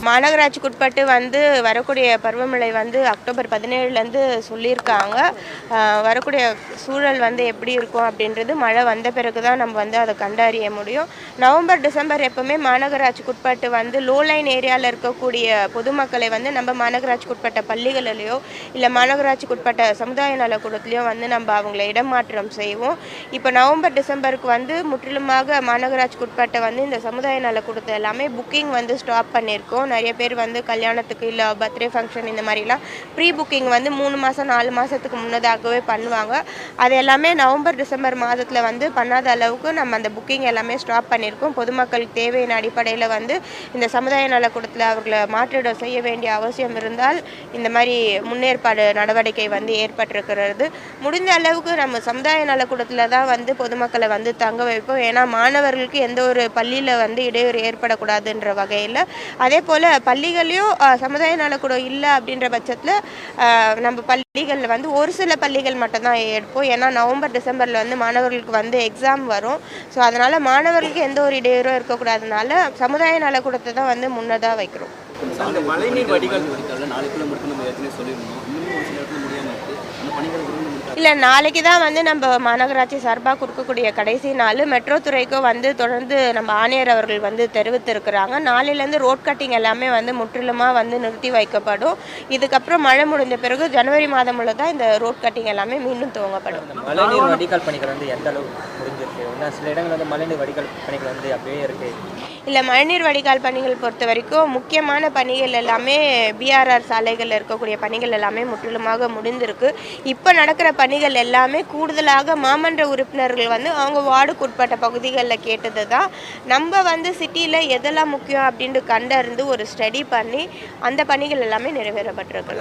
மாநகராட்சிக்குட்பட்டு வந்து வரக்கூடிய பருவமழை வந்து அக்டோபர் 17லேருந்து சொல்லியிருக்காங்க. வரக்கூடிய சூழல் வந்து எப்படி இருக்கும் அப்படின்றது மழை வந்த பிறகு தான் நம்ம வந்து அதை கண்டறிய முடியும். நவம்பர் டிசம்பர் எப்போவுமே மாநகராட்சிக்குட்பட்டு வந்து லோலைன் ஏரியாவில் இருக்கக்கூடிய பொதுமக்களை வந்து நம்ம மாநகராட்சிக்குட்பட்ட பள்ளிகளிலையோ இல்லை மாநகராட்சிக்குட்பட்ட சமுதாய நலக்கூடத்துலையோ வந்து நம்ம அவங்கள இடமாற்றம் செய்வோம். இப்போ நவம்பர் டிசம்பருக்கு வந்து முற்றிலுமாக மாநகராட்சிக்குட்பட்ட வந்து இந்த சமுதாய நலக்கூடத்தை எல்லாமே புக்கிங் வந்து ஸ்டாப் பண்ணியிருக்கோம். நிறைய பேர் வந்து கல்யாணத்துக்கு இல்லை பர்த்டே ஃபங்க்ஷன் இந்த மாதிரிலாம் ப்ரீ புக்கிங் வந்து 3 மாதம் 4 மாதத்துக்கு முன்னதாகவே பண்ணுவாங்க. அது எல்லாமே நவம்பர் டிசம்பர் மாதத்தில் வந்து பண்ணாத அளவுக்கு நம்ம அந்த புக்கிங் எல்லாமே ஸ்டாப் பண்ணியிருக்கோம். பொதுமக்களுக்கு தேவையான அடிப்படையில் வந்து இந்த சமுதாய நலக்கூடத்தில் அவர்களை மாற்றிடம் செய்ய வேண்டிய அவசியம் இருந்தால் இந்த மாதிரி முன்னேற்பாடு நடவடிக்கை வந்து ஏற்பட்டிருக்கிறது. முடிந்த அளவுக்கு நம்ம சமுதாய நலக்கூடத்தில் தான் வந்து பொதுமக்களை வந்து தங்க வைப்போம். ஏன்னா மாணவர்களுக்கு எந்த ஒரு பள்ளியில் வந்து இடையூறு ஏற்படக்கூடாதுன்ற வகையில். அதே போல் பள்ளிகளையும் சமுதாய நலக்கூடம் இல்லை அப்படின்ற பட்சத்தில் நம்ம பள்ளிகளில் வந்து ஒரு சில பள்ளிகள் மட்டும்தான் எடுப்போம். ஏன்னா நவம்பர் டிசம்பரில் வந்து மாணவர்களுக்கு வந்து எக்ஸாம் வரும். ஸோ அதனால் மாணவர்களுக்கு எந்த ஒரு இடையூறும் இருக்கக்கூடாதுனால சமுதாய நலக்கூடத்தை தான் வந்து முன்னதாக வைக்கிறோம். மழைநீர் வடிகால் நாளைக்குள்ள மட்டும் நம்ம ஏற்கனவே சொல்லியிருந்தோம். இன்னும் ஒரு சில இடத்துல முடியாமல் இருக்குது. அந்த பணிகள் இல்லை, நாளைக்கு தான் வந்து நம்ம மாநகராட்சி சார்பாக கொடுக்கக்கூடிய கடைசி நாள். மெட்ரோ துறைக்கும் வந்து தொடர்ந்து நம்ம ஆணையர் அவர்கள் வந்து தெரிவித்திருக்கிறாங்க. நாளையிலேருந்து ரோட் கட்டிங் எல்லாமே வந்து முற்றிலுமாக வந்து நிறுத்தி வைக்கப்படும். இதுக்கப்புறம் மழை முடிந்த பிறகு ஜனவரி மாதம் தான் இந்த ரோட் கட்டிங் எல்லாமே மீண்டும் துவங்கப்படும். மழைநீர் வடிகால் பணிகள் வந்து எந்த அளவு முடிஞ்சிருக்கு? சில இடங்கள் வந்து மழைநீர் வடிகால் பணிகள் வந்து அப்படியே இருக்குது. இல்லை, மழைநீர் வடிகால் பணிகள் பொறுத்த வரைக்கும் முக்கியமான பணிகள் எல்லாமே பிஆர்ஆர் சாலைகளில் இருக்கக்கூடிய பணிகள் எல்லாமே முற்றிலுமாக முடிந்திருக்கு. இப்போ நடக்கிற பணிகள் எல்லாமே கூடுதலாக மாமன்ற உறுப்பினர்கள் வந்து அவங்க வார்டுக்கு உட்பட்ட பகுதிகளில் கேட்டது தான். நம்ம வந்து சிட்டியில் எதெல்லாம் முக்கியம் அப்படின்ட்டு கண்டறிந்து ஒரு ஸ்டடி பண்ணி அந்த பணிகள் எல்லாமே நிறைவேறப்பட்டிருக்கு.